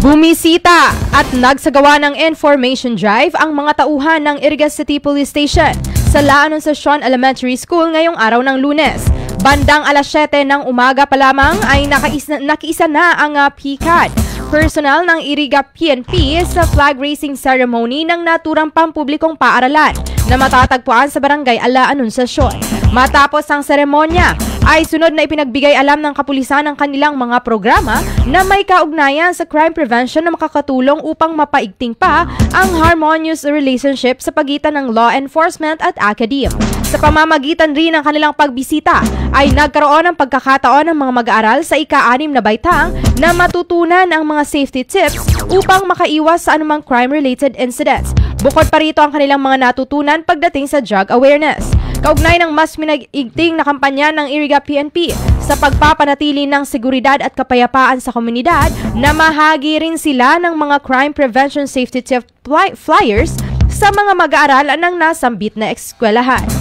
Bumisita at nagsagawa ng information drive ang mga tauhan ng Irigas City Police Station sa La Anunciacion Elementary School ngayong araw ng Lunes. Bandang alas 7 ng umaga pa lamang ay nakiisa na ang PCAD personnel ng Iriga PNP sa flag raising ceremony ng naturang pampublikong paaralan na matatagpuan sa barangay La Anunciacion. Matapos ang seremonya, ay sunod na ipinagbigay alam ng kapulisan ang kanilang mga programa na may kaugnayan sa crime prevention na makakatulong upang mapaigting pa ang harmonious relationship sa pagitan ng law enforcement at academe. Sa pamamagitan rin ng kanilang pagbisita, ay nagkaroon ng pagkakataon ng mga mag-aaral sa ika-6 na baitang na matutunan ang mga safety tips upang makaiwas sa anumang crime-related incidents. Bukod pa rito ang kanilang mga natutunan pagdating sa drug awareness. Kaugnay ng mas minag-igting na kampanya ng Iriga PNP sa pagpapanatili ng seguridad at kapayapaan sa komunidad, namahagi rin sila ng mga crime prevention safety tip flyers sa mga mag-aaral ng nasambit na eskwelahan.